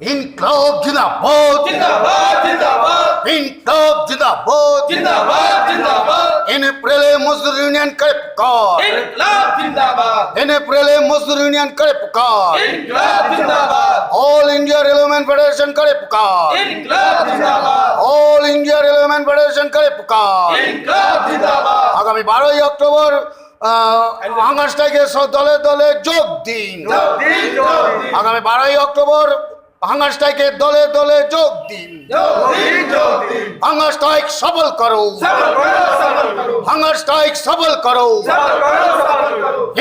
ইনকলাব জিন্দাবাদ জিন্দাবাদ জিন্দাবাদ ইনকলাব জিন্দাবাদ জিন্দাবাদ জিন্দাবাদ এনএফএলএ মজদুর ইউনিয়ন করে পুকার ইনকলাব জিন্দাবাদ এনএফএলএ মজদুর ইউনিয়ন করে পুকার ইনকলাব জিন্দাবাদ অল ইন্ডিয়া রেলওয়েম্যান ফেডারেশন করে পুকার ইনকলাব জিন্দাবাদ অল ইন্ডিয়া রেলওয়েম্যান ফেডারেশন করে পুকার ইনকলাব জিন্দাবাদ আগামী 12ই অক্টোবর হাঙ্গার স্ট্রাইকে দলে দলে যোগ দিন আগামী 12ই অক্টোবর হাঙ্গার স্ট্রাইকে দলে দলে যোগ দিন হাঙ্গার স্ট্রাইক সফল করো হাঙ্গার স্ট্রাইক সফল করো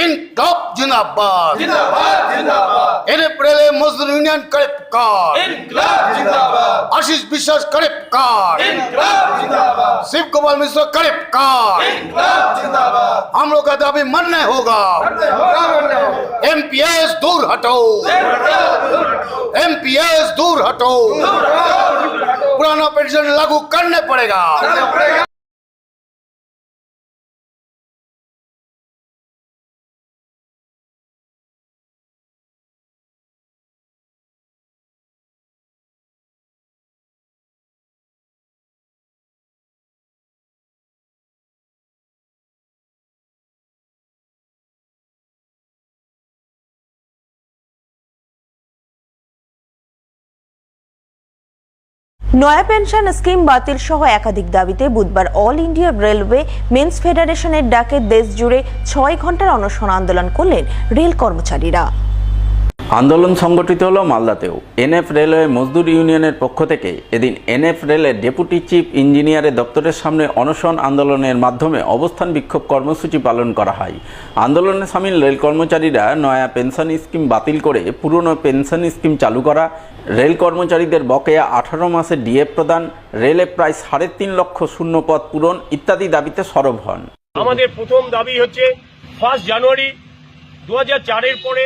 ইনকলাব জিন্দাবাদ জিন্দাবাদ জিন্দাবাদ এনএফএলএ মজদুর ইউনিয়ন করে পুকার ইনকলাব জিন্দাবাদ आशीष विश्वास करे पुकार इनकलाब जिंदाबाद शिव कुमार मिश्र करे पुकार इनकलाब जिंदाबाद हम लोग का दाबी मानना होगा एमपीएस दूर हटो एमपीएस दूर हटो पुराना पेंशन लागू करने पड़ेगा নয়া পেনশন স্কিম বাতিল সহ একাধিক দাবিতে বুধবার অল ইন্ডিয়া রেলওয়ে মেন্স ফেডারেশনের ডাকে দেশ জুড়ে 6 ঘন্টার অনশন আন্দোলন করলেন রেল কর্মচারীরা। আন্দোলন সংগঠিত হলো মালদাতেও। এনএফ রেলওয়ে মজদুর ইউনিয়নের পক্ষ থেকে এদিন এনএফ রেলের ডেপুটি চিফ ইঞ্জিনিয়ারের দপ্তরের সামনে অনশন আন্দোলনের মাধ্যমে অবস্থান বিক্ষোভ কর্মসূচি পালন করা হয়। আন্দোলনে সামিল রেল কর্মচারীরা নয়া পেনশন স্কিম বাতিল করে পুরনো পেনশন স্কিম চালু করা, রেল কর্মচারীদের বকেয়া 18 মাসের ডিএ প্রদান, রেলে প্রায় 3.5 লক্ষ শূন্যপদ পূরণ ইত্যাদি দাবিতে সরব হন। আমাদের প্রথম দাবি হচ্ছে 1 জানুয়ারি 2004-এর পরে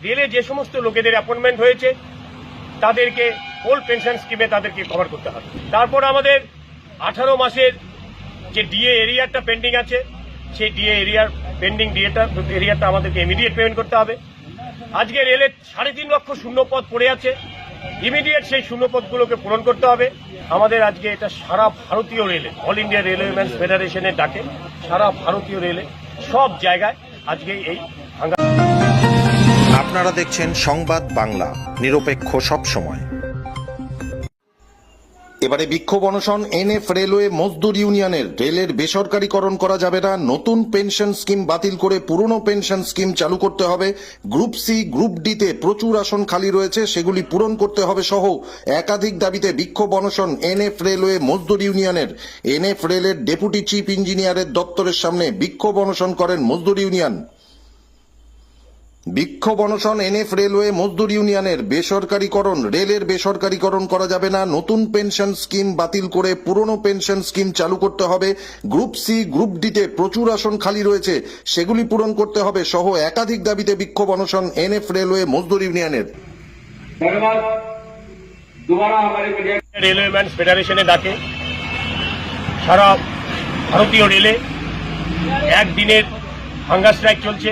রেলে যে সমস্ত লোকেদের অ্যাপয়েন্টমেন্ট হয়েছে তাদেরকে ওল্ড পেনশন স্কিমে তাদেরকে কভার করতে হবে। তারপর আমাদের 18 মাসের যে ডিএ এরিয়ারটা পেন্ডিং আছে সেই ডিএ এরিয়ার পেন্ডিং এরিয়ারটা আমাদেরকে ইমিডিয়েট পেমেন্ট করতে হবে। আজকে রেলে 3.5 লক্ষ শূন্যপদ পড়ে আছে, ইমিডিয়েট সেই শূন্যপদগুলোকে পূরণ করতে হবে। আমাদের আজকে এটা সারা ভারতীয় রেলে অল ইন্ডিয়া রেলওয়ে মেন্স ফেডারেশনের ডাকে সারা ভারতীয় রেলে সব জায়গায় আজকে এই আপনারা দেখছেন সংবাদ বাংলা, নিরপেক্ষ সব সময়। এবারে বিক্ষোভ অনশন এনএফ রেলওয়ে মজদুর ইউনিয়নের। রেলের বেসরকারীকরণ করা যাবে না, নতুন পেনশন স্কিম বাতিল করে পুরনো পেনশন স্কিম চালু করতে হবে, গ্রুপ সি গ্রুপ ডিতে প্রচুর আসন খালি রয়েছে সেগুলি পূরণ করতে হবে সহ একাধিক দাবিতে বিক্ষোভ অনশন এনএফ রেলওয়ে মজদুর ইউনিয়নের। এনএফ রেলের ডেপুটি চিফ ইঞ্জিনিয়ারের দপ্তরের সামনে বিক্ষোভ অনশন করেন মজদুর ইউনিয়ন। বিক্ষোভ অনশন এনএফ রেলওয়ে মজদুর ইউনিয়নের। রেলের বেসরকারীকরণ করা যাবে না, নতুন পেনশন স্কিম বাতিল করে পুরনো পেনশন স্কিম চালু করতে হবে, গ্রুপ সি গ্রুপ ডিতে প্রচুর আসন খালি রয়েছে সেগুলি পূরণ করতে হবে সহ একাধিক দাবিতে বিক্ষোভ অনশন এনএফ রেলওয়ে মজদুর ইউনিয়নের। রেলওয়ে মেন্স ফেডারেশনের ডাকে সারা ভারতীয় রেলে একদিনের হাঙ্গার স্ট্রাইক চলছে।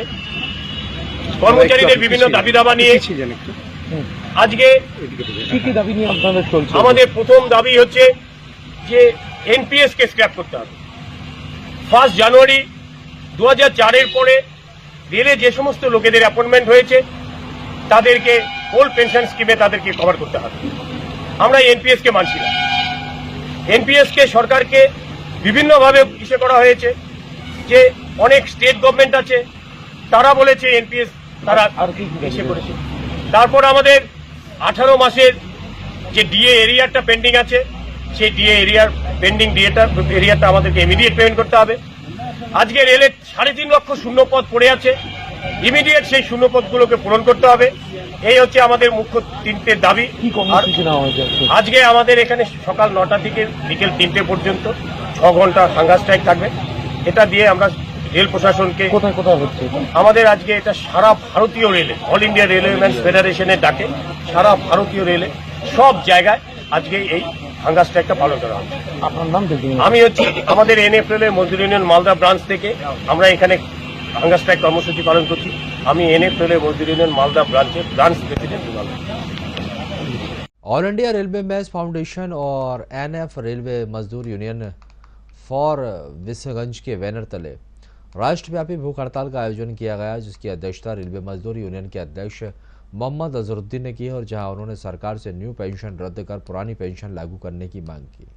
কর্মচারীদের বিভিন্ন দাবি দাবা নিয়ে আজকে আমাদের প্রথম দাবি হচ্ছে যে এনপিএস কে স্ক্র্যাপ করতে হবে। 1 জানুয়ারি 2004-এর পরে রেলে যে সমস্ত লোকেদের অ্যাপয়েন্টমেন্ট হয়েছে তাদেরকে ওল্ড পেনশন স্কিমে তাদেরকে কভার করতে হবে। আমরা এনপিএস কে মানছি না। এনপিএস কে সরকারকে বিভিন্নভাবে ইস্যু করা হয়েছে যে অনেক স্টেট গভর্নমেন্ট আছে তারা বলেছে এনপিএস তারা আর কি এসে করেছে। তারপর আমাদের 18 মাসের যে ডিএ এরিয়ারটা পেন্ডিং আছে সেই ডিএ এরিয়ার পেন্ডিং এরিয়ারটা আমাদেরকে ইমিডিয়েট পেমেন্ট করতে হবে। আজকে রেলে 3.5 লক্ষ শূন্যপদ পড়ে আছে, ইমিডিয়েট সেই শূন্যপদগুলোকে পূরণ করতে হবে। এই হচ্ছে আমাদের মুখ্য 3টে দাবি। আজকে আমাদের এখানে সকাল 9টা থেকে বিকেল 3টে পর্যন্ত 6 ঘন্টা হাঙ্গার স্ট্রাইক থাকবে। এটা দিয়ে আমরা রেল প্রশাসনকে কোথায় হচ্ছে আমাদের আজকে এটা সারা ভারতীয় রেলে অল ইন্ডিয়া রেলওয়ে মেন্স ফেডারেশনের ডাকে সারা ভারতীয় রেলে সব জায়গায় আজকে এই হাঙ্গার স্ট্রাইকটা পালন করা হচ্ছে। আপনার নাম? আমি হচ্ছি আমাদের এনএফ রেলওয়ে মজদুর ইউনিয়ন মালদা ব্রাঞ্চ থেকে আমরা এখানে হাঙ্গার স্ট্রাইক কর্মসূচি পালন করছি। আমি এনএফ রেলওয়ে মজদুর ইউনিয়ন মালদা ব্রাঞ্চের branch president. All India railway mess foundation और एनएफ रेलवे मजदूर यूनियन फॉर विसगंज के बैनर तले राष्ट्रव्यापी भूख हड़ताल का आयोजन किया गया, जिसकी अध्यक्षता रेलवे मजदूर यूनियन के अध्यक्ष मोहम्मद अजहरुद्दीन ने की और जहां उन्होंने सरकार से न्यू पेंशन रद्द कर पुरानी पेंशन लागू करने की मांग की।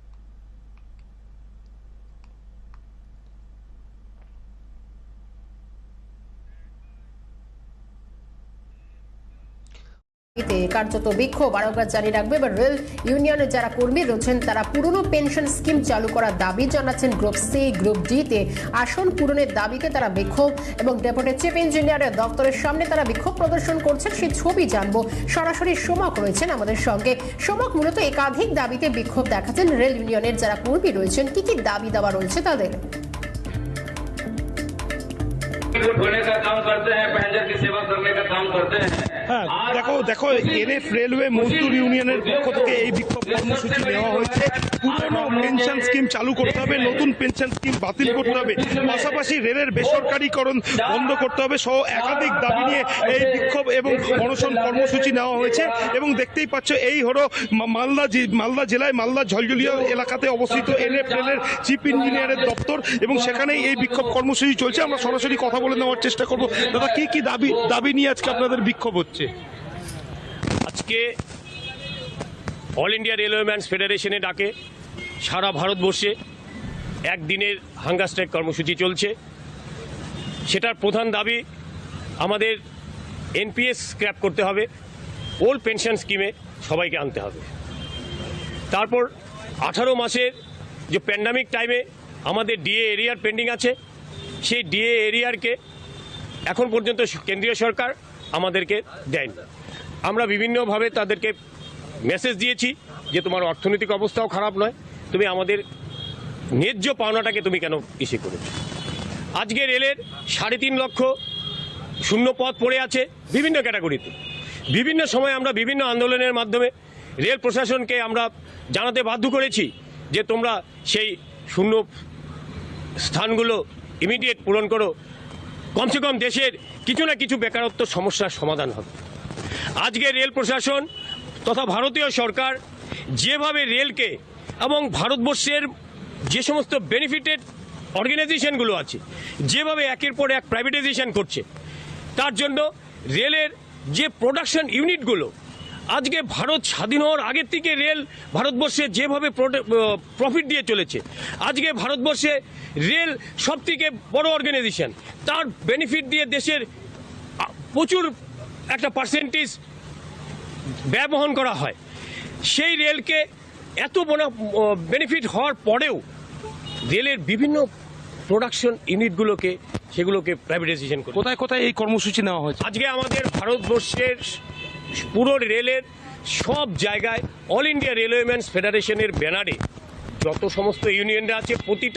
কার্যত বিক্ষোভ আরোগ্রাত জারি রাখবে বা রেল ইউনিয়নের যারা কর্মী রয়েছেন তারা পুরনো পেনশন স্কিম চালু করার দাবি জানাচ্ছেন। গ্রুপ সি গ্রুপ ডি তে আসন পূরণের দাবিতে তারা বিক্ষোভ এবং ডেপুটি চিফ ইঞ্জিনিয়ারের দপ্তরের সামনে তারা বিক্ষোভ প্রদর্শন করছেন। সেই ছবি জানবো, সরাসরি সোমক রয়েছেন আমাদের সঙ্গে। সোমক, মূলত একাধিক দাবিতে বিক্ষোভ দেখাচ্ছেন রেল ইউনিয়নের যারা কর্মী রয়েছেন, কি কি দাবি দাওয়া রয়েছে তাদের? होने का काम करते हैं, पैसेंजर की सेवा करने का काम करते हैं। হ্যাঁ, দেখো এনএফ রেলওয়ে মজদুর ইউনিয়নের পক্ষ থেকে এই বিক্ষোভ কর্মসূচি নেওয়া হয়েছে। পুরনো পেনশন স্কিম চালু করতে হবে, নতুন পেনশন স্কিম বাতিল করতে হবে, পাশাপাশি রেলের বেসরকারীকরণ বন্ধ করতে হবে সহ একাধিক দাবি নিয়ে এই বিক্ষোভ এবং অনশন কর্মসূচি নেওয়া হয়েছে। এবং দেখতেই পাচ্ছ এই হলো মালদা জেলায় মালদা ঝলঝলিয়া এলাকাতে অবস্থিত এনএফ রেলের চিফ ইঞ্জিনিয়ারের দপ্তর, এবং সেখানেই এই বিক্ষোভ কর্মসূচি চলছে। আমরা সরাসরি কথা বলে নেওয়ার চেষ্টা করবো। দাদা, কি দাবি নিয়ে আজকে আপনাদের বিক্ষোভ হচ্ছে? আজকে অল ইন্ডিয়া রেলওয়েম্যানস ফেডারেশনের ডাকে সারা ভারতবর্ষে একদিনের হাঙ্গার স্ট্রাইক কর্মসূচি চলছে। সেটার প্রধান দাবি আমাদের এনপিএস স্ক্র্যাপ করতে হবে, ওল্ড পেনশন স্কিমে সবাইকে আনতে হবে। তারপর 18 মাসের যে প্যান্ডামিক টাইমে আমাদের ডিএ এরিয়ার পেন্ডিং আছে, সেই ডিএ এরিয়ারকে এখন পর্যন্ত কেন্দ্রীয় সরকার আমাদেরকে দেয়নি। আমরা বিভিন্নভাবে তাদেরকে মেসেজ দিয়েছি যে তোমার অর্থনৈতিক অবস্থাও খারাপ নয়, তুমি আমাদের ন্যায্য পাওনাটাকে তুমি কেন ইসে করেছো। আজকে রেলের 3.5 লক্ষ শূন্য পদ পড়ে আছে বিভিন্ন ক্যাটাগরিতে। বিভিন্ন সময় আমরা বিভিন্ন আন্দোলনের মাধ্যমে রেল প্রশাসনকে আমরা জানাতে বাধ্য করেছি যে তোমরা সেই শূন্য স্থানগুলো ইমিডিয়েট পূরণ করো, কমসে কম দেশের কিছু না কিছু বেকারত্ব সমস্যার সমাধান হবে। আজকে রেল প্রশাসন তথা ভারতীয় সরকার যেভাবে রেলকে এবং ভারতবর্ষের যে সমস্ত বেনিফিটেড অর্গানাইজেশনগুলো আছে যেভাবে একের পর এক প্রাইভেটাইজেশন করছে, তার জন্য রেলের যে প্রোডাকশন ইউনিটগুলো আজকে ভারত স্বাধীন হওয়ার আগের থেকে রেল ভারতবর্ষে যেভাবে প্রফিট দিয়ে চলেছে, আজকে ভারতবর্ষে রেল সব থেকে বড় অর্গানাইজেশন, তার বেনিফিট দিয়ে দেশের প্রচুর একটা পার্সেন্টেজ ব্যয় বহন করা হয়। সেই রেলকে এত বড় বেনিফিট হওয়ার পরেও রেলের বিভিন্ন প্রোডাকশন ইউনিটগুলোকে সেগুলোকে প্রাইভেটাইজেশন করে। কোথায় কোথায় এই কর্মসূচি নেওয়া হয়েছে? আজকে আমাদের ভারতবর্ষের পুরো রেলের সব জায়গায় অল ইন্ডিয়া রেলওয়েম্যানস ফেডারেশনের ব্যানারে যত সমস্ত ইউনিয়নরা আছে প্রতিটা